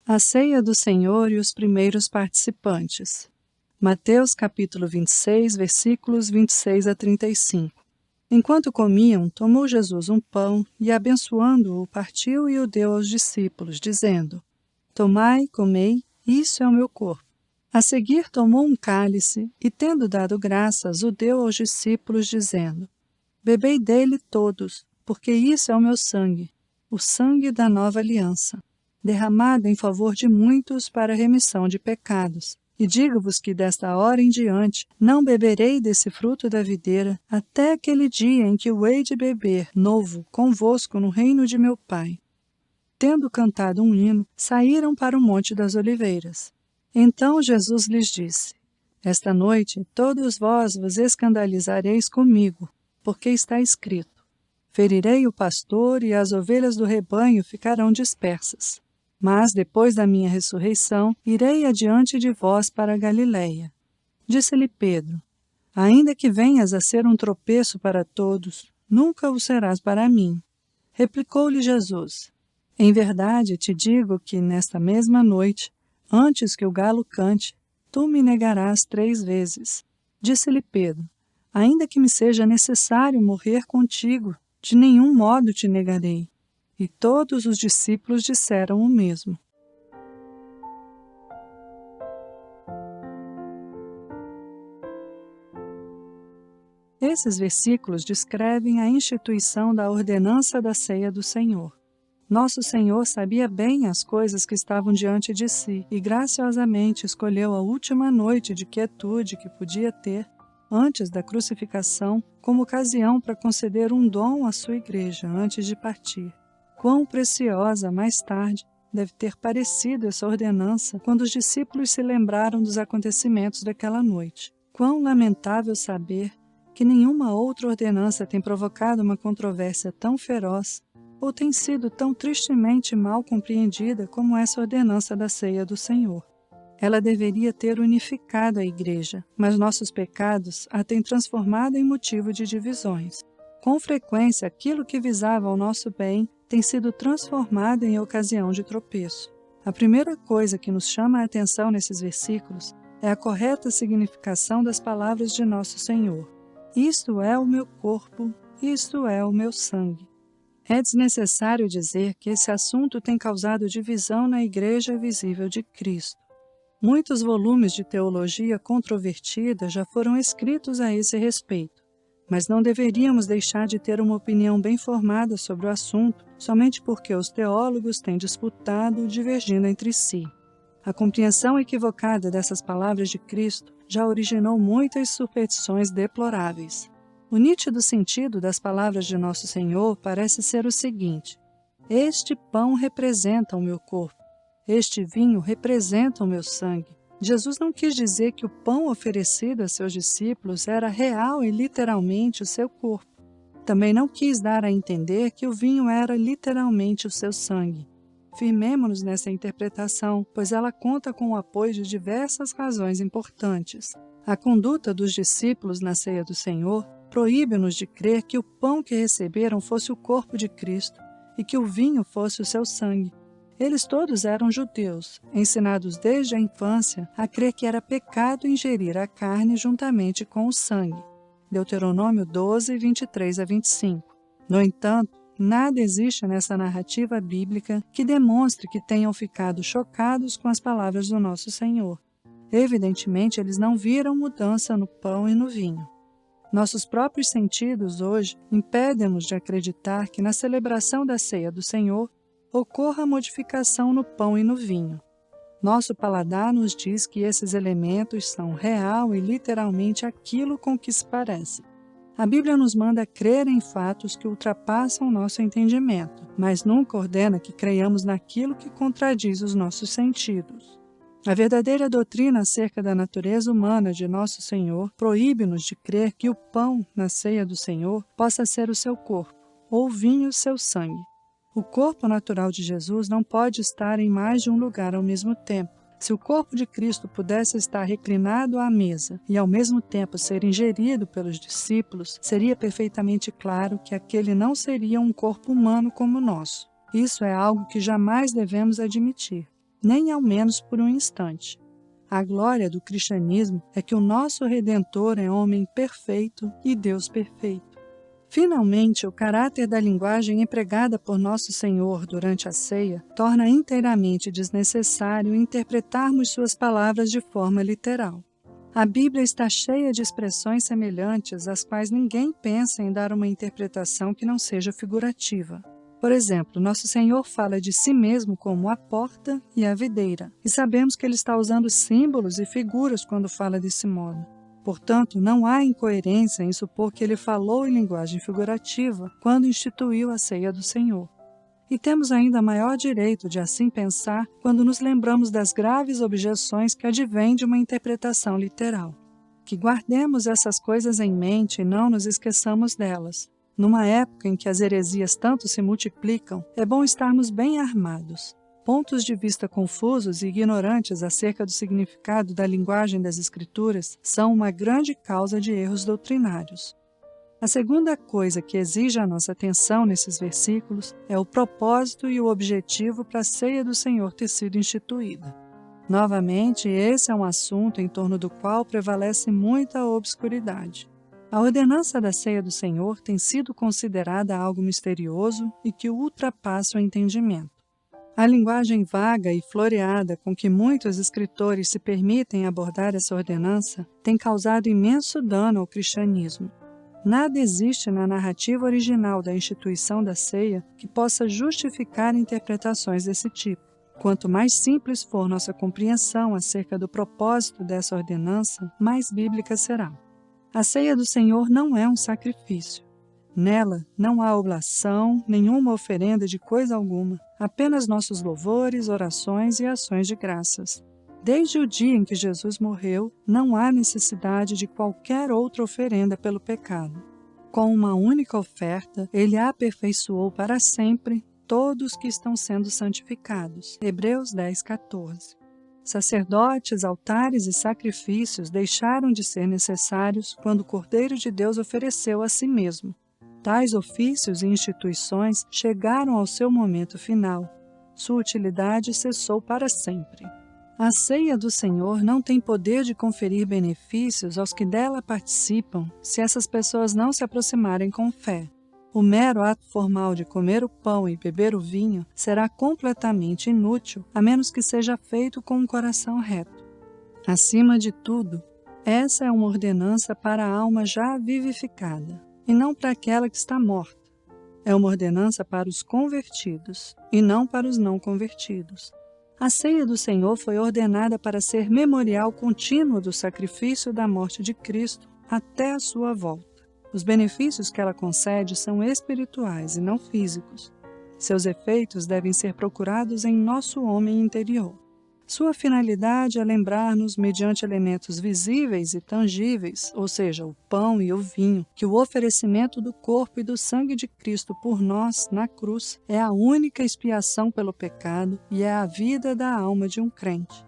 A ceia do Senhor e os primeiros participantes. Mateus capítulo 26, versículos 26 a 35. Enquanto comiam, tomou Jesus um pão e, abençoando-o, partiu e o deu aos discípulos, dizendo: Tomai, comei, isso é o meu corpo. A seguir tomou um cálice e, tendo dado graças, o deu aos discípulos, dizendo: Bebei dele todos, porque isso é o meu sangue, o sangue da nova aliança, derramado em favor de muitos para a remissão de pecados. E digo-vos que desta hora em diante não beberei desse fruto da videira, até aquele dia em que o hei de beber novo convosco no reino de meu Pai. Tendo cantado um hino, saíram para o Monte das Oliveiras. Então Jesus lhes disse: Esta noite todos vós vos escandalizareis comigo, porque está escrito: Ferirei o pastor e as ovelhas do rebanho ficarão dispersas. Mas, depois da minha ressurreição, irei adiante de vós para a Galiléia. Disse-lhe Pedro: Ainda que venhas a ser um tropeço para todos, nunca o serás para mim. Replicou-lhe Jesus: Em verdade te digo que, nesta mesma noite, antes que o galo cante, tu me negarás 3 vezes. Disse-lhe Pedro: Ainda que me seja necessário morrer contigo, de nenhum modo te negarei. E todos os discípulos disseram o mesmo. Esses versículos descrevem a instituição da ordenança da ceia do Senhor. Nosso Senhor sabia bem as coisas que estavam diante de si e graciosamente escolheu a última noite de quietude que podia ter, antes da crucificação, como ocasião para conceder um dom à sua igreja antes de partir. Quão preciosa, mais tarde, deve ter parecido essa ordenança quando os discípulos se lembraram dos acontecimentos daquela noite. Quão lamentável saber que nenhuma outra ordenança tem provocado uma controvérsia tão feroz ou tem sido tão tristemente mal compreendida como essa ordenança da ceia do Senhor. Ela deveria ter unificado a igreja, mas nossos pecados a têm transformado em motivo de divisões. Com frequência, aquilo que visava ao nosso bem tem sido transformado em ocasião de tropeço. A primeira coisa que nos chama a atenção nesses versículos é a correta significação das palavras de nosso Senhor. Isto é o meu corpo, isto é o meu sangue. É desnecessário dizer que esse assunto tem causado divisão na Igreja Visível de Cristo. Muitos volumes de teologia controvertida já foram escritos a esse respeito, mas não deveríamos deixar de ter uma opinião bem formada sobre o assunto somente porque os teólogos têm disputado, divergindo entre si. A compreensão equivocada dessas palavras de Cristo já originou muitas superstições deploráveis. O nítido sentido das palavras de Nosso Senhor parece ser o seguinte: Este pão representa o meu corpo, este vinho representa o meu sangue. Jesus não quis dizer que o pão oferecido a seus discípulos era real e literalmente o seu corpo. Também não quis dar a entender que o vinho era literalmente o seu sangue. Firmemo-nos nessa interpretação, pois ela conta com o apoio de diversas razões importantes. A conduta dos discípulos na ceia do Senhor proíbe-nos de crer que o pão que receberam fosse o corpo de Cristo e que o vinho fosse o seu sangue. Eles todos eram judeus, ensinados desde a infância a crer que era pecado ingerir a carne juntamente com o sangue. Deuteronômio 12, 23 a 25. No entanto, nada existe nessa narrativa bíblica que demonstre que tenham ficado chocados com as palavras do nosso Senhor. Evidentemente, eles não viram mudança no pão e no vinho. Nossos próprios sentidos hoje impedem-nos de acreditar que na celebração da ceia do Senhor ocorra modificação no pão e no vinho. Nosso paladar nos diz que esses elementos são real e literalmente aquilo com que se parece. A Bíblia nos manda crer em fatos que ultrapassam nosso entendimento, mas nunca ordena que creiamos naquilo que contradiz os nossos sentidos. A verdadeira doutrina acerca da natureza humana de Nosso Senhor proíbe-nos de crer que o pão na ceia do Senhor possa ser o seu corpo, ou o vinho seu sangue. O corpo natural de Jesus não pode estar em mais de um lugar ao mesmo tempo. Se o corpo de Cristo pudesse estar reclinado à mesa e ao mesmo tempo ser ingerido pelos discípulos, seria perfeitamente claro que aquele não seria um corpo humano como o nosso. Isso é algo que jamais devemos admitir. nem ao menos por um instante. A glória do cristianismo é que o nosso Redentor é homem perfeito e Deus perfeito. Finalmente, o caráter da linguagem empregada por nosso Senhor durante a ceia torna inteiramente desnecessário interpretarmos suas palavras de forma literal. A Bíblia está cheia de expressões semelhantes às quais ninguém pensa em dar uma interpretação que não seja figurativa. Por exemplo, nosso Senhor fala de si mesmo como a porta e a videira, e sabemos que Ele está usando símbolos e figuras quando fala desse modo. Portanto, não há incoerência em supor que Ele falou em linguagem figurativa quando instituiu a ceia do Senhor. E temos ainda maior direito de assim pensar quando nos lembramos das graves objeções que advêm de uma interpretação literal. Que guardemos essas coisas em mente e não nos esqueçamos delas. Numa época em que as heresias tanto se multiplicam, é bom estarmos bem armados. Pontos de vista confusos e ignorantes acerca do significado da linguagem das Escrituras são uma grande causa de erros doutrinários. A segunda coisa que exige a nossa atenção nesses versículos é o propósito e o objetivo para a ceia do Senhor ter sido instituída. Novamente, esse é um assunto em torno do qual prevalece muita obscuridade. A ordenança da ceia do Senhor tem sido considerada algo misterioso e que ultrapassa o entendimento. A linguagem vaga e floreada com que muitos escritores se permitem abordar essa ordenança tem causado imenso dano ao cristianismo. Nada existe na narrativa original da instituição da ceia que possa justificar interpretações desse tipo. Quanto mais simples for nossa compreensão acerca do propósito dessa ordenança, mais bíblica será. A ceia do Senhor não é um sacrifício. Nela não há oblação, nenhuma oferenda de coisa alguma, apenas nossos louvores, orações e ações de graças. Desde o dia em que Jesus morreu, não há necessidade de qualquer outra oferenda pelo pecado. Com uma única oferta, Ele aperfeiçoou para sempre todos que estão sendo santificados. Hebreus 10:14. Sacerdotes, altares e sacrifícios deixaram de ser necessários quando o Cordeiro de Deus ofereceu a si mesmo. Tais ofícios e instituições chegaram ao seu momento final. Sua utilidade cessou para sempre. A ceia do Senhor não tem poder de conferir benefícios aos que dela participam se essas pessoas não se aproximarem com fé. O mero ato formal de comer o pão e beber o vinho será completamente inútil, a menos que seja feito com um coração reto. Acima de tudo, essa é uma ordenança para a alma já vivificada, e não para aquela que está morta. É uma ordenança para os convertidos, e não para os não convertidos. A ceia do Senhor foi ordenada para ser memorial contínuo do sacrifício da morte de Cristo até a sua volta. Os benefícios que ela concede são espirituais e não físicos. Seus efeitos devem ser procurados em nosso homem interior. Sua finalidade é lembrar-nos, mediante elementos visíveis e tangíveis, ou seja, o pão e o vinho, que o oferecimento do corpo e do sangue de Cristo por nós, na cruz, é a única expiação pelo pecado e é a vida da alma de um crente.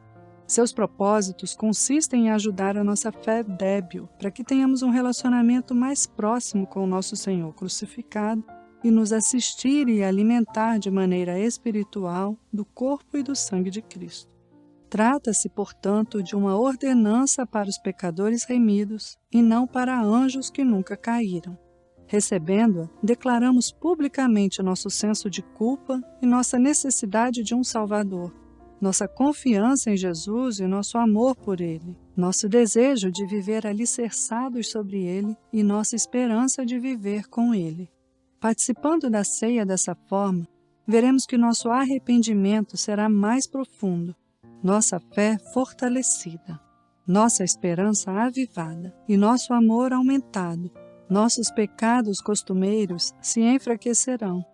Seus propósitos consistem em ajudar a nossa fé débil, para que tenhamos um relacionamento mais próximo com o nosso Senhor crucificado e nos assistir e alimentar de maneira espiritual do corpo e do sangue de Cristo. Trata-se, portanto, de uma ordenança para os pecadores remidos e não para anjos que nunca caíram. Recebendo-a, declaramos publicamente nosso senso de culpa e nossa necessidade de um Salvador, nossa confiança em Jesus e nosso amor por Ele, nosso desejo de viver alicerçados sobre Ele e nossa esperança de viver com Ele. Participando da ceia dessa forma, veremos que nosso arrependimento será mais profundo, nossa fé fortalecida, nossa esperança avivada e nosso amor aumentado. Nossos pecados costumeiros se enfraquecerão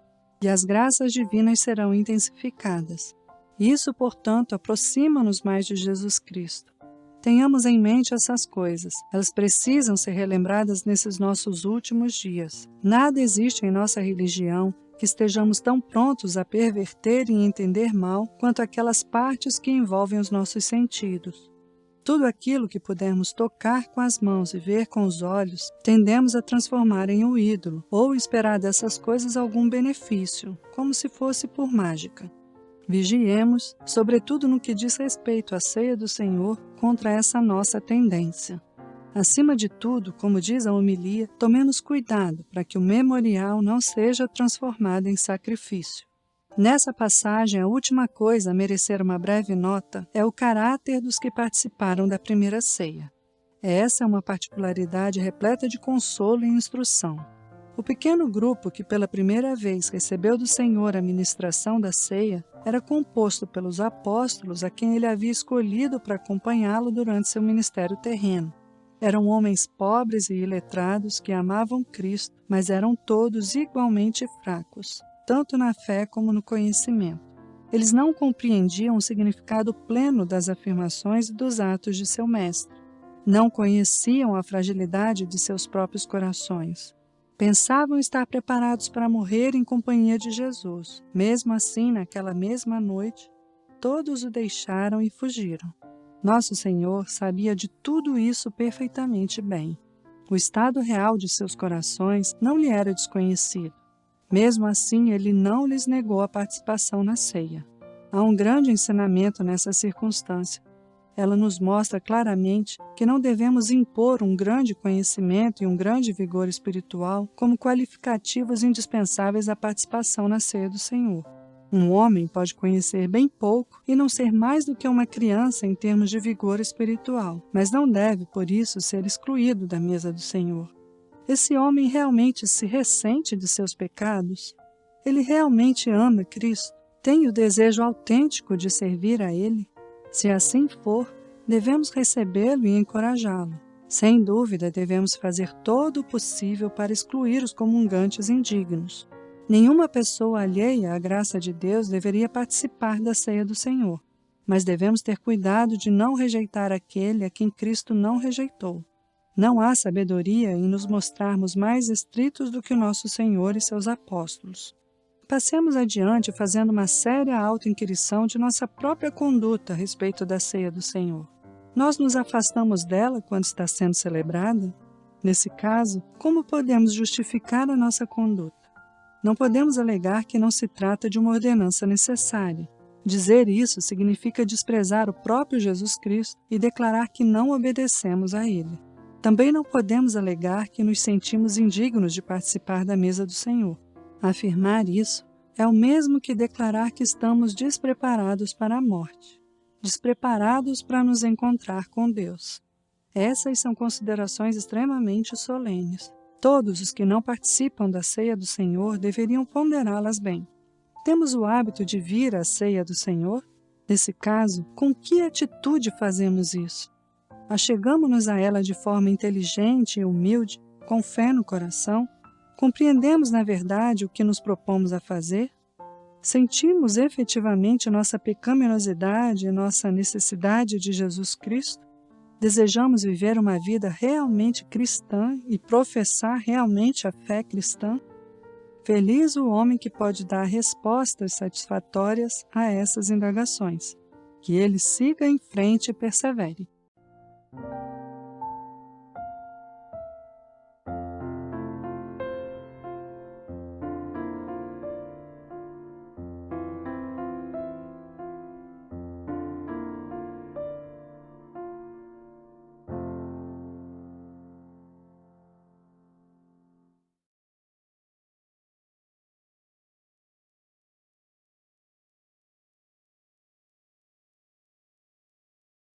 e as graças divinas serão intensificadas. Isso, portanto, aproxima-nos mais de Jesus Cristo. Tenhamos em mente essas coisas. Elas precisam ser relembradas nesses nossos últimos dias. Nada existe em nossa religião que estejamos tão prontos a perverter e entender mal quanto aquelas partes que envolvem os nossos sentidos. Tudo aquilo que pudermos tocar com as mãos e ver com os olhos, tendemos a transformar em um ídolo ou esperar dessas coisas algum benefício, como se fosse por mágica. Vigiemos, sobretudo no que diz respeito à ceia do Senhor, contra essa nossa tendência. Acima de tudo, como diz a homilia, tomemos cuidado para que o memorial não seja transformado em sacrifício. Nessa passagem, a última coisa a merecer uma breve nota é o caráter dos que participaram da primeira ceia. Essa é uma particularidade repleta de consolo e instrução. O pequeno grupo que pela primeira vez recebeu do Senhor a ministração da ceia era composto pelos apóstolos a quem ele havia escolhido para acompanhá-lo durante seu ministério terreno. Eram homens pobres e iletrados que amavam Cristo, mas eram todos igualmente fracos, tanto na fé como no conhecimento. Eles não compreendiam o significado pleno das afirmações e dos atos de seu mestre. Não conheciam a fragilidade de seus próprios corações. Pensavam estar preparados para morrer em companhia de Jesus. Mesmo assim, naquela mesma noite, todos o deixaram e fugiram. Nosso Senhor sabia de tudo isso perfeitamente bem. O estado real de seus corações não lhe era desconhecido. Mesmo assim, ele não lhes negou a participação na ceia. Há um grande ensinamento nessa circunstância. Ela nos mostra claramente que não devemos impor um grande conhecimento e um grande vigor espiritual como qualificativos indispensáveis à participação na ceia do Senhor. Um homem pode conhecer bem pouco e não ser mais do que uma criança em termos de vigor espiritual, mas não deve, por isso, ser excluído da mesa do Senhor. Esse homem realmente se ressente de seus pecados? Ele realmente ama Cristo? Tem o desejo autêntico de servir a Ele? Se assim for, devemos recebê-lo e encorajá-lo. Sem dúvida, devemos fazer todo o possível para excluir os comungantes indignos. Nenhuma pessoa alheia à graça de Deus deveria participar da ceia do Senhor, mas devemos ter cuidado de não rejeitar aquele a quem Cristo não rejeitou. Não há sabedoria em nos mostrarmos mais estritos do que o nosso Senhor e seus apóstolos. Passemos adiante fazendo uma séria autoinquirição de nossa própria conduta a respeito da ceia do Senhor. Nós nos afastamos dela quando está sendo celebrada? Nesse caso, como podemos justificar a nossa conduta? Não podemos alegar que não se trata de uma ordenança necessária. Dizer isso significa desprezar o próprio Jesus Cristo e declarar que não obedecemos a Ele. Também não podemos alegar que nos sentimos indignos de participar da mesa do Senhor. Afirmar isso é o mesmo que declarar que estamos despreparados para a morte, despreparados para nos encontrar com Deus. Essas são considerações extremamente solenes. Todos os que não participam da ceia do Senhor deveriam ponderá-las bem. Temos o hábito de vir à ceia do Senhor? Nesse caso, com que atitude fazemos isso? Achegamo-nos a ela de forma inteligente e humilde, com fé no coração? Compreendemos, na verdade, o que nos propomos a fazer? Sentimos efetivamente nossa pecaminosidade e nossa necessidade de Jesus Cristo? Desejamos viver uma vida realmente cristã e professar realmente a fé cristã? Feliz o homem que pode dar respostas satisfatórias a essas indagações. Que ele siga em frente e persevere.